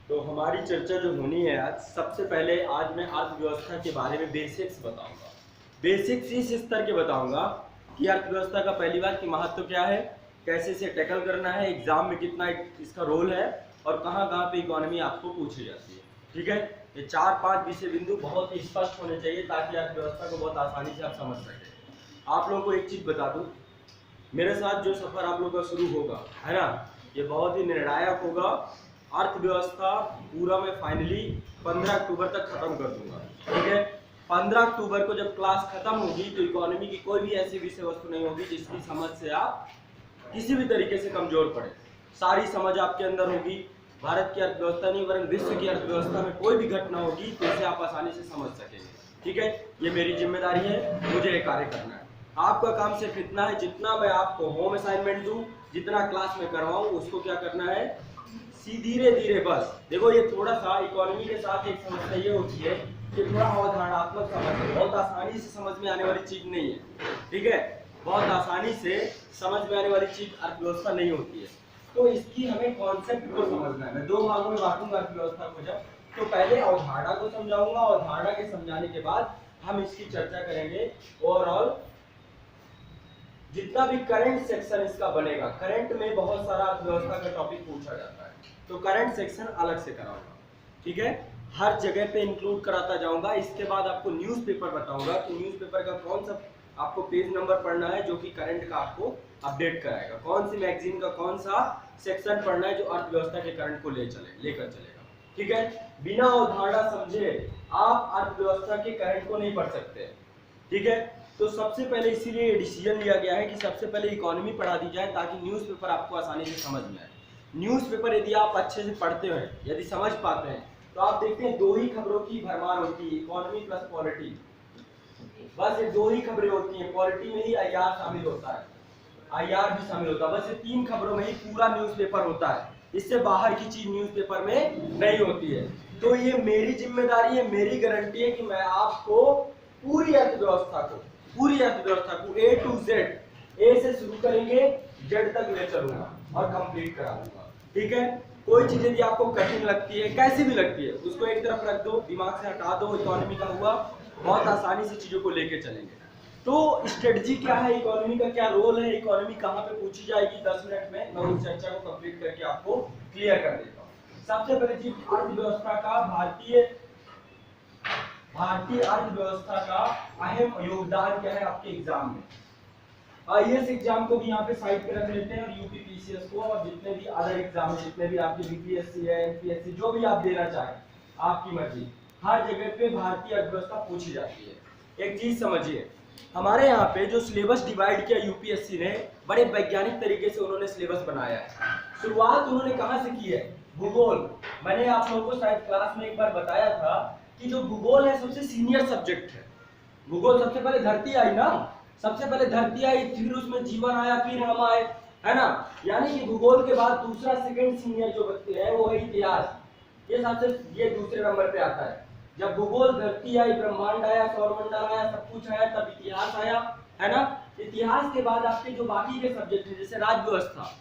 तो हमारी चर्चा जो होनी है आज, सबसे पहले आज मैं अर्थव्यवस्था के बारे में बेसिक्स बताऊंगा। बेसिक्स इस स्तर के बताऊंगा कि अर्थव्यवस्था का पहली बात कि महत्व क्या है, कैसे इसे टैकल करना है, एग्जाम में कितना इसका रोल है और कहाँ कहाँ पे इकोनॉमी आपको पूछी जाती है। ठीक है, ये 4-5 विषय बिंदु बहुत ही स्पष्ट होने चाहिए ताकि अर्थव्यवस्था को बहुत आसानी से आप समझ सकें। आप लोगों को एक चीज बता दूं, मेरे साथ जो सफर आप लोगों का शुरू होगा है ना, ये बहुत ही निर्णायक होगा। अर्थव्यवस्था पूरा मैं फाइनली 15 अक्टूबर तक खत्म कर दूंगा। ठीक है, 15 अक्टूबर को जब क्लास खत्म होगी तो इकोनॉमी की कोई भी ऐसी विषय वस्तु नहीं होगी जिसकी समझ से आप किसी भी तरीके से कमजोर पड़े। सारी समझ आपके अंदर होगी। भारत की अर्थव्यवस्था नहीं वरन विश्व की अर्थव्यवस्था में कोई भी घटना होगी तो इसे आप आसानी से समझ सकेंगे। ठीक है, ये मेरी जिम्मेदारी है, मुझे ये कार्य करना है। आपका काम सिर्फ इतना है, जितना मैं आपको होम असाइनमेंट दूं, जितना क्लास में करवाऊं, उसको क्या करना है, धीरे धीरे बस। देखो ये थोड़ा सा इकोनॉमी के साथ एक समस्या ये होती है कि थोड़ा अवधारणात्मक समझ है, बहुत आसानी से समझ में आने वाली चीज नहीं है। ठीक है, बहुत आसानी से समझ में आने वाली चीज अर्थव्यवस्था नहीं होती है। तो इसकी हमें कॉन्सेप्ट को समझना है। मैं 2 भागों में बांटूंगा अर्थव्यवस्था को। जब तो पहले अवधारणा को समझाऊंगा, अवधारणा के समझाने के बाद हम इसकी चर्चा करेंगे। ओवरऑल जितना भी करंट सेक्शन इसका बनेगा, करंट में बहुत सारा अर्थव्यवस्था का टॉपिक पूछा जाता है, तो करंट सेक्शन अलग से कराऊंगा। ठीक है, हर जगह पे इंक्लूड कराता जाऊंगा। इसके बाद आपको न्यूज़पेपर बताऊंगा कि न्यूज़पेपर का कौन सा आपको पेज नंबर पढ़ना है जो कि करंट का आपको अपडेट कराएगा, कौन सी मैगजीन का कौन सा सेक्शन पढ़ना है जो अर्थव्यवस्था के करंट को लेकर चलेगा। ठीक है, बिना अवधारणा समझे आप अर्थव्यवस्था के करंट को नहीं पढ़ सकते। ठीक है, तो सबसे पहले इसीलिए डिसीजन लिया गया है कि सबसे पहले इकोनॉमी पढ़ा दी जाए ताकि न्यूज़पेपर आपको आसानी से समझ में आए। न्यूज़पेपर यदि आप अच्छे से पढ़ते हैं, यदि समझ पाते हैं, तो आप देखते हैं 2 ही खबरों की भरमार होती है, इकोनॉमी प्लस पॉलिटी। बस ये 2 ही खबरें होती हैं। पॉलिटी में ही आईआर शामिल होता है, आईआर भी शामिल होता है। बस ये 3 खबरों में ही पूरा न्यूज़पेपर होता है। इससे बाहर की चीज न्यूज़पेपर में नहीं होती है। तो ये मेरी जिम्मेदारी है, मेरी गारंटी है कि मैं आपको पूरी अर्थव्यवस्था को ए टू जेड, ए से शुरू करेंगे जेड तक ले चलूंगा और कंप्लीट करा दूंगा। ठीक है, कोई चीज यदि आपको कठिन लगती है, कैसी भी लगती है, उसको एक तरफ रख दो, दिमाग से हटा दो। इकोनॉमी का हुआ, बहुत आसानी से चीजों को लेके चलेंगे। तो स्ट्रेटजी क्या है, इकोनॉमी का क्या रोल है, इकोनॉमी कहाँ पे पूछी जाएगी, 10 मिनट में मैं उस चर्चा को कंप्लीट करके आपको क्लियर कर देता हूँ। सबसे पहले चीज अर्थव्यवस्था का, भारतीय अर्थव्यवस्था का अहम योगदान क्या है आपके एग्जाम में। आईएएस एग्जाम को भी यहाँ पे साइड पे रख लेते हैं और यूपीपीसीएस को, और जितने भी अदर एग्जाम है, जितने भी आपके बीपीएससी है, एमपीएससी, जो भी आप देना चाहें, आपकी मर्जी, हर जगह पे भारतीय अर्थव्यवस्था पूछी जाती है। एक चीज समझिए, हमारे यहाँ पे जो सिलेबस डिवाइड किया यूपीएससी ने, बड़े वैज्ञानिक तरीके से उन्होंने सिलेबस बनाया है। शुरुआत उन्होंने कहाँ से की है, भूगोल। मैंने आप लोगों को शायद क्लास में एक बार बताया था कि जो भूगोल है सबसे सीनियर सब्जेक्ट है। भूगोल सबसे पहले धरती आई ना, सबसे पहले धरती आई, फिर उसमें जीवन आया, फिर हम आए, है ना। यानी कि भूगोल के बाद दूसरा सेकंड सीनियर जो बच्चे हैं वो है इतिहास। ये दूसरे नंबर पे आता है। जब भूगोल, धरती आई, ब्रह्मांड आया, सौरमंडल आया, सब कुछ आया, तब इतिहास आया, है ना। इतिहास के बाद आपके जो बाकी के सब्जेक्ट हैं, जैसे राज्य व्यवस्था,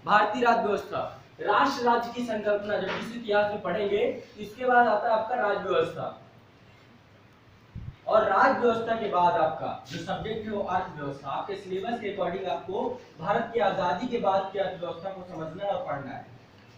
भारतीय राज्य व्यवस्था, राष्ट्र राज्य की संकल्पना, जब इस इतिहास में पढ़ेंगे, इसके बाद आता है आपका राज्य व्यवस्था। और राज्य व्यवस्था के बाद आपका जो सब्जेक्ट है वो अर्थव्यवस्था। आपके सिलेबस के अकॉर्डिंग आपको भारत की आजादी के बाद की अर्थव्यवस्था को समझना और पढ़ना है।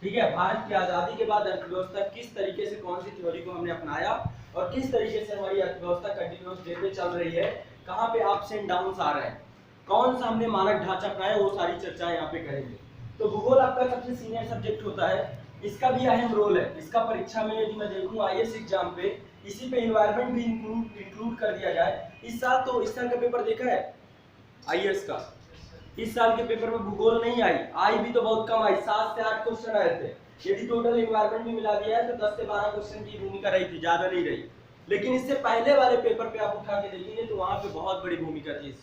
ठीक है, भारत की आजादी के बाद अर्थव्यवस्था किस तरीके से, कौन सी थ्योरी को हमने अपनाया और किस तरीके से हमारी अर्थव्यवस्था कंटिन्यूअस वे पे चल रही है, कहाँ पे अप्स एंड डाउन्स आ रहे हैं, कौन सा हमने मानक ढांचा अपनाया, वो सारी चर्चा यहाँ पे करेंगे। तो भूगोल आपका सबसे सीनियर सब्जेक्ट होता है, इसका भी अहम रोल है। इसका परीक्षा में यदि मैं देखूं आईएएस एग्जाम पे, इसी पे एनवायरनमेंट भी इंक्लूड कर दिया जाए। इस साल का पेपर देखा है आईएएस का, इस साल के पेपर में भूगोल नहीं आई भी तो बहुत कम आई, 7 से 8 क्वेश्चन आए थे। यदि टोटल एनवायरनमेंट भी मिला दिया है तो 10 से 12 क्वेश्चन की भूमिका रही थी, ज्यादा नहीं रही। लेकिन इससे पहले वाले पेपर पे आप उठा के देखेंगे तो वहां पे बहुत बड़ी भूमिका थी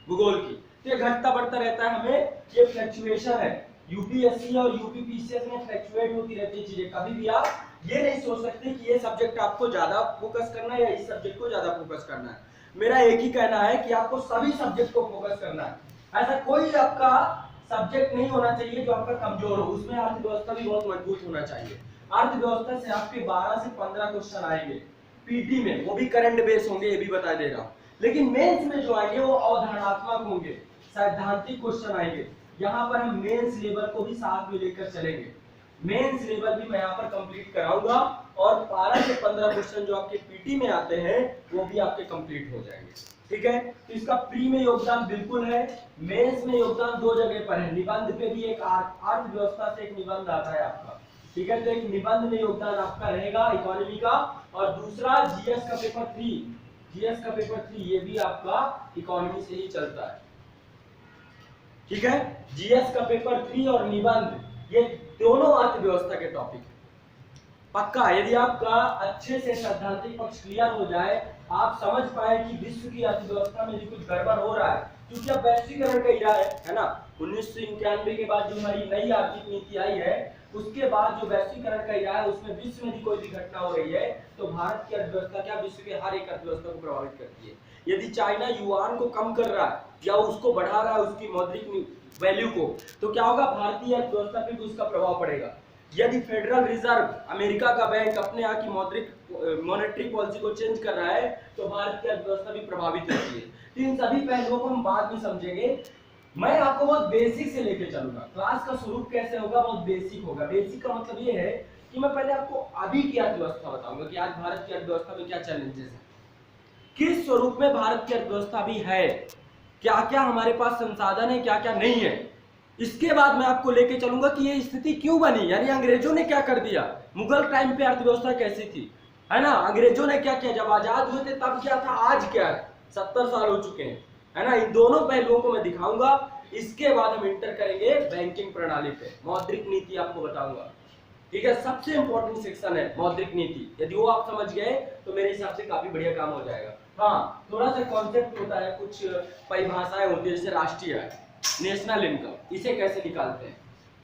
भूगोल की। तो ये घटता बढ़ता रहता है, हमें ये फ्लक्चुएशन है। यूपीएससी और यूपीपीसीएस में फ्लक्चुएट होती रहती है चीजें। कभी भी आप ये नहीं सोच सकते कि ये सब्जेक्ट आपको ज्यादा फोकस करना है या इस सब्जेक्ट को ज्यादा फोकस करना है। मेरा एक ही कहना है कि आपको सभी सब्जेक्ट को फोकस करना है। ऐसा कोई आपका सब्जेक्ट नहीं होना चाहिए जो आपका कमजोर हो, उसमें अर्थव्यवस्था भी बहुत मजबूत होना चाहिए। अर्थव्यवस्था से आपके 12 से 15 क्वेश्चन आएंगे पीटी में, वो भी करंट बेस होंगे, ये भी बता दे रहा हूँ। लेकिन मेंस में जो आएंगे वो अवधारणात्मक होंगे, सैद्धांतिक क्वेश्चन आएंगे। यहाँ पर हम मेंस लेवल को भी साथ में लेकर चलेंगे, मेंस लेवल भी मैं यहाँ पर कंप्लीट कराऊंगा, और 12 से 15 क्वेश्चन जो आपके पीटी में आते हैं वो भी आपके कंप्लीट हो जाएंगे। ठीक है, तो इसका प्री में योगदान बिल्कुल है, मेंस में योगदान 2 जगह पर है, निबंध पे भी एक अर्थव्यवस्था से एक निबंध आता है आपका। ठीक है, तो एक निबंध में योगदान आपका रहेगा इकोनॉमी का, और दूसरा जीएस का पेपर 3, जीएस का पेपर 3 ये भी आपका इकोनॉमी से ही चलता है। ठीक है, जीएस का पेपर 3 और निबंध ये दोनों अर्थव्यवस्था के टॉपिक है। पक्का, यदि आपका अच्छे से सैद्धांतिक पक्ष क्लियर हो जाए, आप समझ पाए कि विश्व की अर्थव्यवस्था में जो कुछ गड़बड़ हो रहा है, क्योंकि अब वैश्वीकरण का इरा है ना, 1991 के बाद जो हमारी नई आर्थिक नीति आई है, उसके बाद जो वैश्वीकरण का इरा है, उसमें विश्व में भी कोई भी घटना हो रही है तो भारत की अर्थव्यवस्था क्या विश्व के हर एक अर्थव्यवस्था को प्रभावित करती है। यदि चाइना युआन को कम कर रहा है या उसको बढ़ा रहा है उसकी मौद्रिक वैल्यू को, तो क्या होगा, भारतीय अर्थव्यवस्था पे भी उसका प्रभाव पड़ेगा। यदि फेडरल रिजर्व अमेरिका का बैंक अपने यहाँ की मॉनेटरी पॉलिसी को चेंज कर रहा है तो भारत की अर्थव्यवस्था भी प्रभावित होती है। तो इन सभी पहलुओं को हम बाद में समझेंगे। मैं आपको बहुत बेसिक से लेके चलूंगा, क्लास का स्वरूप कैसे होगा, बहुत बेसिक होगा। बेसिक का मतलब ये है कि मैं पहले आपको अभी की अर्थव्यवस्था बताऊंगा कि आज भारत की अर्थव्यवस्था में क्या चैलेंजेस है, किस स्वरूप में भारत की अर्थव्यवस्था भी है, क्या क्या हमारे पास संसाधन है, क्या क्या नहीं है। इसके बाद मैं आपको लेके चलूंगा कि ये स्थिति क्यों बनी, यानी अंग्रेजों ने क्या कर दिया, मुगल टाइम पे अर्थव्यवस्था कैसी थी, है ना, अंग्रेजों ने क्या किया, जब आजाद हुए थे तब क्या था, आज क्या है, 70 साल हो चुके हैं, है ना। इन दोनों पहलुओं को मैं दिखाऊंगा। इसके बाद हम इंटर करेंगे बैंकिंग प्रणाली पे, मौद्रिक नीति आपको बताऊंगा। ठीक है, सबसे इंपॉर्टेंट सेक्शन है मौद्रिक नीति, यदि वो आप समझ गए तो मेरे हिसाब से काफी बढ़िया काम हो जाएगा। हाँ, थोड़ा सा कॉन्सेप्ट होता है, कुछ परिभाषाएं होती है, जैसे राष्ट्रीय आय, नेशनल इनकम, इसे कैसे निकालते हैं।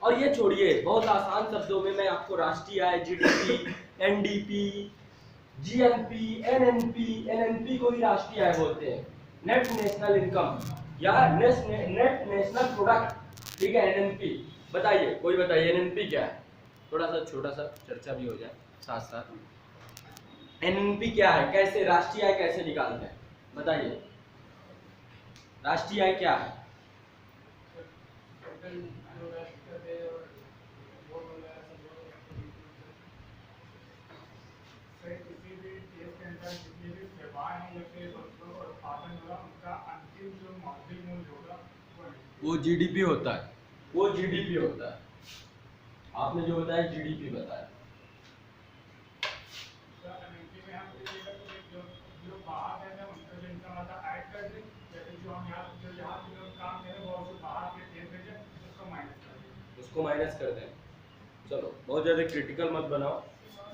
और ये छोड़िए, बहुत आसान शब्दों में मैं आपको राष्ट्रीय आय, जीडीपी, एनडीपी, जीएनपी, एनएनपी को ही राष्ट्रीय आय बोलते हैं, नेट नेशनल इनकम या नेट नेशनल प्रोडक्ट। ठीक है, एनएनपी बताइए, कोई बताइए एनएनपी क्या है, थोड़ा सा छोटा सा चर्चा भी हो जाए साथ साथ। एनएनपी क्या है, कैसे राष्ट्रीय आय कैसे निकालते हैं, बताइए, राष्ट्रीय आय क्या है। वो जीडीपी होता है, वो जीडीपी होता है, आपने जो बताया जीडीपी बताया। उसको माइनस कर दें, चलो बहुत ज्यादा क्रिटिकल मत बनाओ।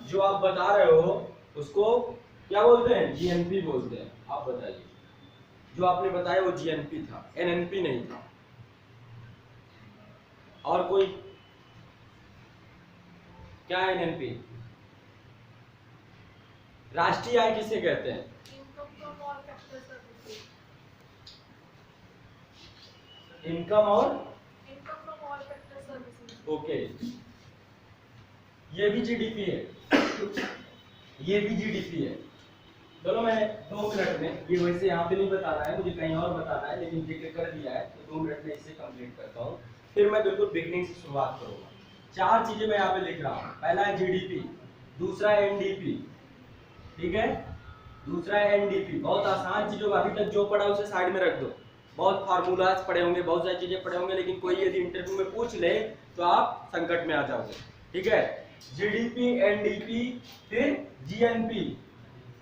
जो आप बता रहे हो उसको क्या बोलते हैं, जीएनपी बोलते हैं। आप बताइए, जो आपने बताया वो जीएनपी था, एनएनपी नहीं था। और कोई, क्या है एनएनपी, राष्ट्रीय आय किसे कहते हैं, इनकम और ओके, ये भी जीडीपी है, ये भी जीडीपी है। चलो मैं 2 मिनट में, ये वैसे यहाँ पे नहीं बताना है, मुझे कहीं और बताना है, लेकिन जिक्र कर दिया है तो 2 मिनट में इसे कंप्लीट करता हूँ, फिर मैं बिल्कुल बिगनिंग से शुरुआत करूंगा। 4 चीजें मैं यहाँ पे लिख रहा हूँ, पहला है जीडीपी, दूसरा है एनडीपी, ठीक है, दूसरा है एनडीपी। बहुत आसान चीजों का अभी तक जो पढ़ा उसे साइड में रख दो, बहुत फार्मूलाज पढ़े होंगे, बहुत सारी चीजें पढ़े होंगे, लेकिन कोई यदि इंटरव्यू में पूछ ले तो आप संकट में आ जाओगे। ठीक है, जीडीपी, एनडीपी, फिर जीएनपी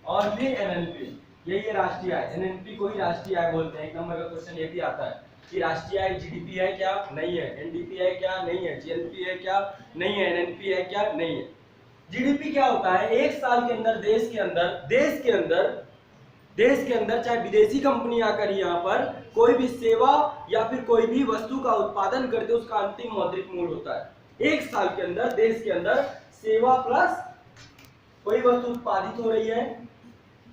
और फिर एनएनपी, यही है राष्ट्रीय आय। एनएनपी को ही राष्ट्रीय आय बोलते हैं। 1 नंबर का क्वेश्चन ये भी आता है कि राष्ट्रीय आय जीडीपी है क्या, नहीं है, एनडीपी है क्या, नहीं है, जीएनपी है क्या, नहीं है, एनएनपी है क्या, नहीं है। जीडीपी क्या होता है, 1 साल के अंदर देश के अंदर चाहे विदेशी कंपनी आकर यहाँ पर कोई भी सेवा या फिर कोई भी वस्तु का उत्पादन करते, उसका अंतिम मौद्रिक मूल्य होता है। 1 साल के अंदर देश के अंदर सेवा प्लस कोई वस्तु उत्पादित हो रही है,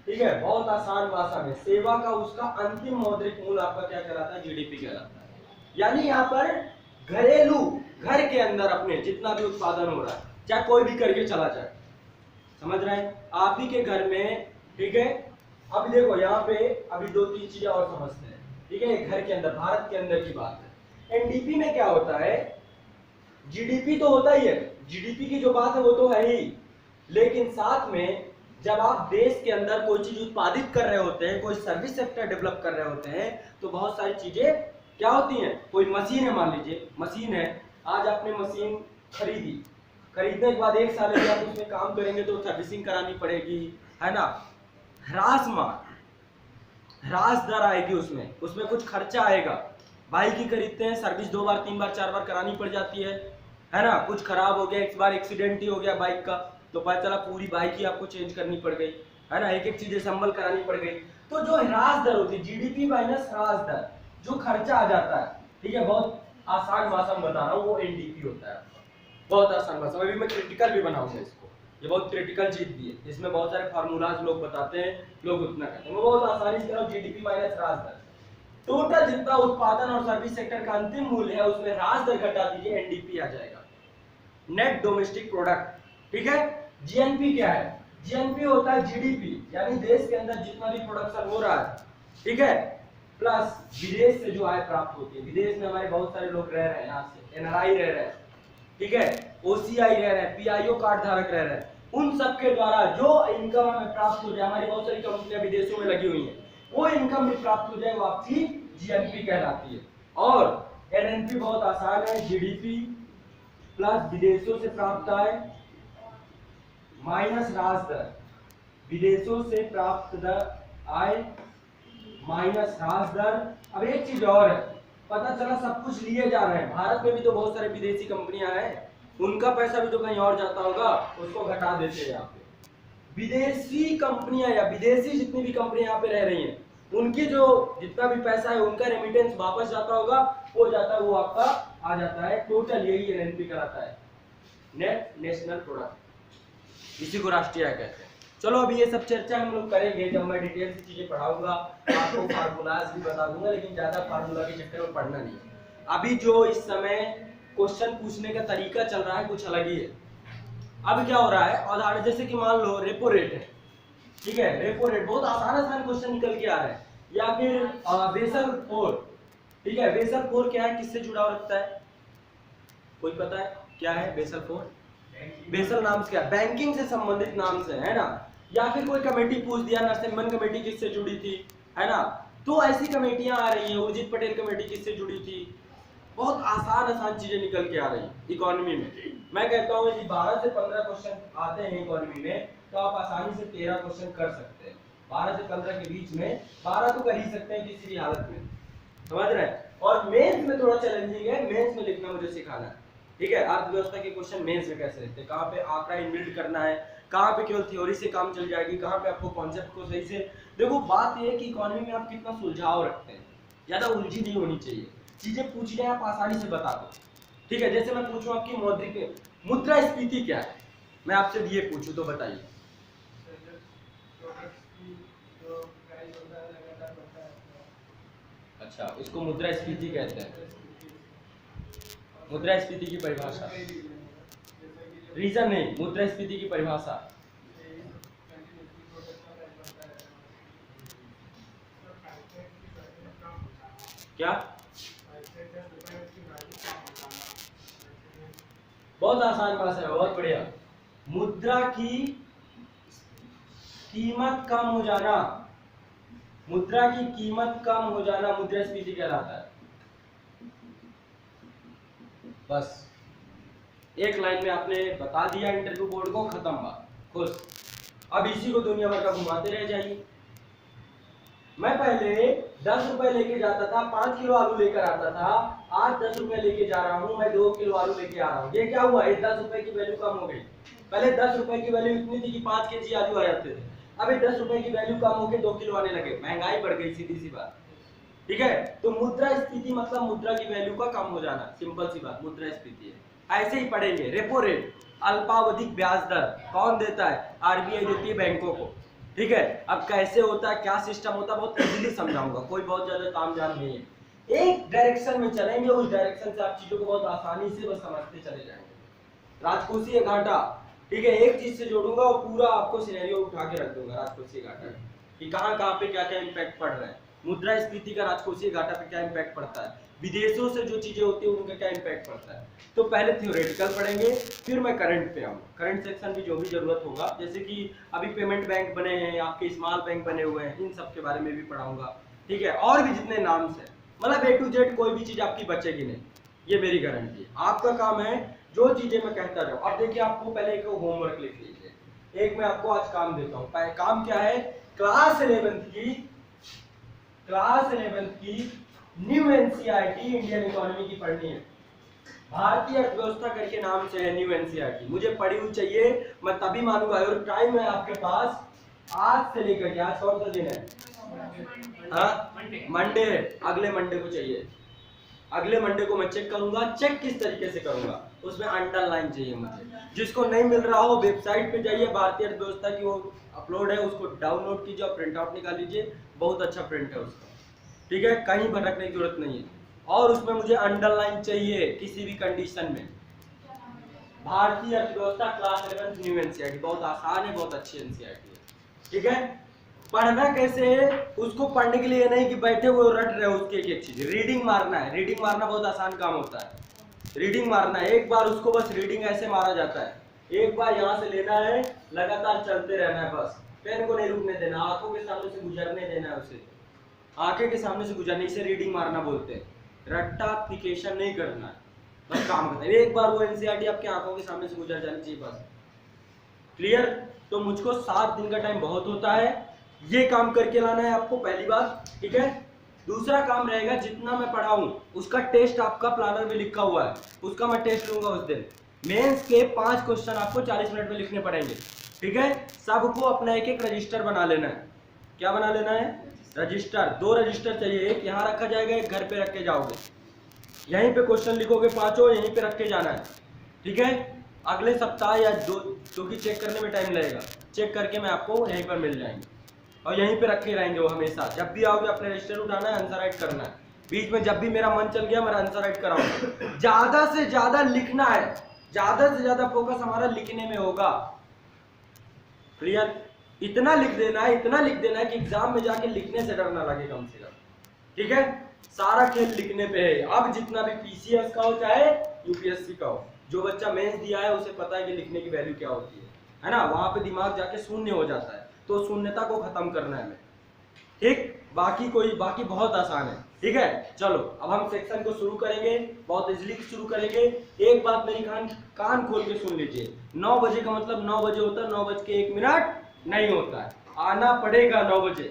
ठीक है, बहुत आसान भाषा में, सेवा का उसका अंतिम मौद्रिक मूल्य आपका क्या कहलाता है, जीडीपी कहलाता है। यानी यहाँ पर घरेलू, घर के अंदर अपने जितना भी उत्पादन हो रहा है, चाहे कोई भी करके चला जाए, समझ रहे हैं, आप ही के घर में, ठीक है। अभी देखो यहाँ पे अभी दो तीन चीजें और समझते हैं, ठीक है। घर के अंदर, भारत के अंदर की बात है। एनडीपी में क्या होता है, जीडीपी तो होता ही है, जीडीपी की जो बात है वो तो है ही, लेकिन साथ में जब आप देश के अंदर कोई चीज उत्पादित कर रहे होते हैं, कोई सर्विस सेक्टर डेवलप कर रहे होते हैं, तो बहुत सारी चीजें क्या होती हैं। कोई मशीन है, मान लीजिए मशीन है, आज आपने मशीन खरीदी, खरीदने के बाद 1 साल में आप उसमें काम करेंगे तो सर्विसिंग करानी पड़ेगी, है ना। ह्रास दर आएगी, उसमें कुछ खर्चा आएगा। बाइक ही खरीदते हैं, सर्विस 2 बार 3 बार 4 बार करानी पड़ जाती है ना। कुछ खराब हो गया, एक बार एक्सीडेंट ही हो गया बाइक का, तो पता चला पूरी बाइक ही आपको चेंज करनी पड़ गई, है ना। एक एक चीजें संभल करानी पड़ गई। तो जो ह्रास दर होती है, जीडीपी माइनस ह्रास दर, जो खर्चा आ जाता है, ठीक है, बहुत आसान भाषा में बता रहा हूँ, वो एनडीपी होता है। बहुत आसान भाषा, अभी मैं क्रिटिकल भी बनाऊंगा इसको, ये बहुत क्रिटिकल चीज भी है, इसमें बहुत सारे फार्मूलाज लोग बताते हैं, लोग उतना करते हैं, मैं बहुत आसानी से करूँ। जीडीपी माइनस ह्रास दर, टोटल जितना उत्पादन और सर्विस सेक्टर का अंतिम मूल्य है उसमें ह्रास दर घटा दीजिए, एनडीपी आ जाएगा, नेट डोमेस्टिक प्रोडक्ट, ठीक है। जीएनपी क्या है, जीएनपी होता है जीडीपी, यानी देश के अंदर जितना भी प्रोडक्शन हो रहा है, ठीक है, प्लस विदेश से जो आय प्राप्त होती है। विदेश में हमारे बहुत सारे लोग रह रहे हैं, यहाँ से एनआरआई रह रहे हैं, ठीक है, ओसीआई रह रहे हैं, पीआईओ कार्ड धारक रह रहे हैं, उन सबके द्वारा जो इनकम हमें प्राप्त हो जाए, हमारी बहुत सारी कंपनियां विदेशों में लगी हुई हैं, वो इनकम भी प्राप्त हो जाए, वो आपकी जीएनपी कहलाती है। और एनएनपी बहुत आसान है, जीडीपी प्लस विदेशों से प्राप्त आय माइनस ह्रास दर, विदेशों से प्राप्त आय माइनस ह्रास दर। अब एक चीज और है, पता चला सब कुछ लिए जा रहे हैं, भारत में भी तो बहुत सारे विदेशी कंपनियां हैं, उनका पैसा भी तो कहीं और जाता होगा, उसको घटा देते हैं यहाँ पे। विदेशी कंपनियां या विदेशी जितनी भी कंपनियां यहाँ पे रह रही हैं, उनकी जो जितना भी पैसा है उनका रेमिटेंस वापस जाता होगा, वो जाता है, वो आपका आ जाता है। टोटल यही एनएनपी कराता है, नेट नेशनल प्रोडक्ट, इसी को राष्ट्रीय आय कहते हैं। चलो अभी ये सब चर्चा हम लोग करेंगे जब मैं डिटेल से चीजें पढ़ाऊंगा, आपको फार्मूलाज भी बता दूंगा, लेकिन ज्यादा फार्मूला के चक्कर में पढ़ना नहीं है। अभी जो इस समय क्वेश्चन पूछने का तरीका चल रहा है कुछ अलग ही है। अब क्या हो रहा है, उदाहरण जैसे कि मान लो रेपो रेट है, ठीक है, रेपो रेट, बहुत आसान क्वेश्चन निकल के आ रहा है, या फिर बेसल फोर, ठीक है, बेसल फोर क्या है, किससे जुड़ा रखता है, कोई पता है क्या है बेसल फोर? बेसल नाम से क्या, बैंकिंग से संबंधित नाम से, है ना। या फिर कोई कमेटी पूछ दिया, नरसिम्हन कमेटी किससे जुड़ी थी, है ना। तो ऐसी कमेटियां आ रही हैं, उर्जित पटेल कमेटी किससे जुड़ी थी, बहुत आसान चीजें निकल के आ रही हैं इकोनॉमी में। मैं कहता हूँ यदि 12 से 15 क्वेश्चन आते हैं इकोनॉमी में, तो आप आसानी से 13 क्वेश्चन कर सकते हैं, 12 से 15 के बीच में 12 तो कर ही सकते हैं किसी भी हालत में, समझ रहे हैं। और मेंस में थोड़ा चैलेंजिंग है, मेंस में लिखना मुझे सिखाना है, ठीक है। अर्थव्यवस्था के क्वेश्चन मेंस में कैसे लिखते हैं, कहाँ पे आंकड़ा इनबिल्ड करना है, कहाँ पे केवल थ्योरी से काम चल जाएगी, कहाँ पे आपको कॉन्सेप्ट को सही से देखो। बात ये है कि इकोनॉमी में आप कितना सुलझाव रखते हैं, ज्यादा उलझी नहीं होनी चाहिए, चीजें पूछ रहे हैं आप आसानी से बता दो, ठीक है। जैसे मैं पूछूं आपकी मौद्रिक मुद्रास्फीति क्या है, मैं आपसे ये पूछूं तो बताइए। अच्छा, इसको मुद्रास्फीति कहते हैं, मुद्रास्फीति की परिभाषा, रीजन नहीं, मुद्रास्फीति की परिभाषा क्या, बहुत आसान भाषा है, बहुत बढ़िया। मुद्रा की कीमत कम हो जाना, मुद्रा की कीमत कम हो जाना मुद्रास्फीति कहलाता है। बस एक लाइन में आपने बता दिया इंटरव्यू बोर्ड को, खत्म बात, खुश। अब इसी को दुनिया भर का घुमाते रह जाइए। मैं पहले 10 रुपए लेके जाता था, 5 किलो आलू लेकर आता था, आज 10 रुपए लेके जा रहा हूँ, मैं 2 किलो आलू लेके आ रहा हूँ। ये क्या हुआ, 10 रुपए की वैल्यू कम हो गई। पहले 10 रुपए की वैल्यू इतनी थी कि 5 केजी आलू आ जाते थे, अब 10 रुपए की वैल्यू कम होकर 2 किलो आने लगे, महंगाई बढ़ गई, सीधी सी बात, ठीक है। तो मुद्रास्फीति मतलब मुद्रा की वैल्यू का कम हो जाना, सिंपल सी बात मुद्रास्फीति है। ऐसे ही पढ़ेंगे, रेपो रेट अल्पावधिक ब्याज दर कौन देता है, आरबीआई देती है बैंकों को, ठीक है। अब कैसे होता है, क्या सिस्टम होता है, बहुत इजीली समझाऊंगा, कोई बहुत ज्यादा तामझाम नहीं है। एक डायरेक्शन में चलेंगे, उस डायरेक्शन से आप चीजों को बहुत आसानी से बस समझते चले जाएंगे। राजकोषीय घाटा, ठीक है, एक चीज से जोड़ूंगा और पूरा आपको सिनेरियो उठा के रख दूंगा राजकोषीय घाटा कि कहाँ कहाँ पे क्या क्या इम्पैक्ट पड़ रहा है, मुद्रास्फीति का राजकोषीय घाटा पे क्या इम्पैक्ट पड़ता है, विदेशों से जो चीजें होती है उनका क्या इम्पैक्ट पड़ता है। तो पहले थ्योरेटिकल पढ़ेंगे, फिर मैं करंट पे आऊंगा, करंट सेक्शन भी जो भी जरूरत होगा, जैसे कि अभी पेमेंट बैंक बने हैं, आपके स्मॉल बैंक बने हुए हैं, इन सब के बारे में भी पढ़ाऊंगा, ठीक है, और भी जितने नाम्स हैं, मतलब A to Z कोई भी चीज आपकी बचेगी नहीं, ये मेरी गारंटी है। आपका काम है जो चीजें मैं कहता जाऊँ। अब देखिए, आपको पहले एक होमवर्क लिख लीजिए, एक मैं आपको आज काम देता हूँ। काम क्या है, क्लास 11th की न्यू एनसीईआरटी इंडियन इकोनॉमी की पढ़नी है। भारतीय अर्थव्यवस्था करके नाम से है न्यू एनसीईआरटी, मुझे पढ़ी हुई चाहिए, मैं तभी मानूंगा। और टाइम है आपके पास आज से लेकर के, आज कौन सा दिन है, हाँ मंडे है, अगले मंडे को चाहिए, अगले मंडे को मैं चेक करूंगा। चेक किस तरीके से करूंगा, उसमें अंडरलाइन चाहिए मुझे। जिसको नहीं मिल रहा हो वेबसाइट पे जाइए, भारतीय अर्थव्यवस्था की वो अपलोड है, उसको डाउनलोड कीजिए और प्रिंट आउट निकाल लीजिए, बहुत अच्छा प्रिंट है उसका, ठीक है, कहीं भटकने की जरूरत नहीं है। और उसमें मुझे अंडरलाइन चाहिए किसी भी कंडीशन में। भारतीय अर्थव्यवस्था क्लास 11 न्यू एनसीईआरटी बहुत आसान है, बहुत अच्छी एनसीईआरटी है, ठीक है। पढ़ना कैसे है, उसको पढ़ने के लिए नहीं कि बैठे हुए रट रहे हो उसकी एक एक चीज, रीडिंग मारना है। रीडिंग मारना बहुत आसान काम होता है, रीडिंग मारना है, एक बार उसको बस रीडिंग ऐसे मारा जाता है, एक बार यहाँ से लेना है, लगातार चलते रहना है, बस पेन को नहीं रुकने देना, आंखों के सामने से गुजरने देना है उसे, आंखें के सामने से गुजरने, इसे रीडिंग मारना बोलते हैं। रट्टाफिकेशन नहीं करना है, बस काम करना है। एक बार वो एनसीईआरटी आपके आंखों के सामने से गुजर जानी चाहिए, बस क्लियर। तो मुझको 7 दिन का टाइम बहुत होता है, ये काम करके लाना है आपको, पहली बात, ठीक है। दूसरा काम रहेगा, जितना मैं पढ़ाऊं उसका टेस्ट आपका प्लानर में लिखा हुआ है, उसका मैं टेस्ट लूंगा उस दिन। मेंस के 5 क्वेश्चन आपको 40 मिनट में लिखने पड़ेंगे, ठीक है। सबको अपना एक एक रजिस्टर बना लेना है। क्या बना लेना है, रजिस्टर। 2 रजिस्टर चाहिए, एक यहाँ रखा जाएगा, एक घर पे रख के जाओगे, यहीं पे क्वेश्चन लिखोगे, 5 यहीं पे रख के जाना है, ठीक है। अगले सप्ताह या 2, क्योंकि चेक करने में टाइम लगेगा, चेक करके मैं आपको यहीं पर मिल जाएंगे और यहीं पे रखे रहेंगे वो हमेशा। जब भी आओगे अपने रजिस्टर उठाना है, आंसर राइट करना है। बीच में जब भी मेरा मन चल गया, मेरा आंसर राइट कराऊंगा। ज्यादा से ज्यादा लिखना है, ज्यादा से ज्यादा फोकस हमारा लिखने में होगा, क्लियर। इतना लिख देना है, इतना लिख देना है कि एग्जाम में जाके लिखने से डर ना लगे कम से कम, ठीक है। सारा खेल लिखने पे है। अब जितना भी पीसीएस का हो चाहे यूपीएससी का हो, जो बच्चा मेंस दिया है उसे पता है कि लिखने की वैल्यू क्या होती है ना। वहां पे दिमाग जाके शून्य हो जाता है, तो शून्यता को खत्म करना है हमें, ठीक। बाकी बहुत आसान है, ठीक है। चलो अब हम सेक्शन को शुरू करेंगे, बहुत इजीली शुरू करेंगे। एक बात मेरी कान खोल के सुन लीजिए, 9 बजे का मतलब 9 बजे होता है, 9:01 नहीं होता है, आना पड़ेगा 9 बजे।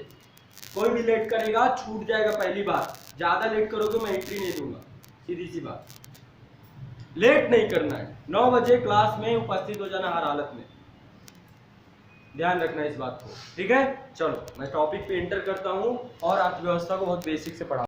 कोई भी लेट करेगा छूट जाएगा, पहली बात। ज्यादा लेट करोगे मैं एंट्री नहीं दूंगा, सीधी सी बात। लेट नहीं करना है, 9 बजे क्लास में उपस्थित हो जाना हर हालत में, ध्यान रखना इस बात को, ठीक है। चलो मैं टॉपिक पे एंटर करता हूं और अर्थव्यवस्था को बहुत बेसिक से पढ़ा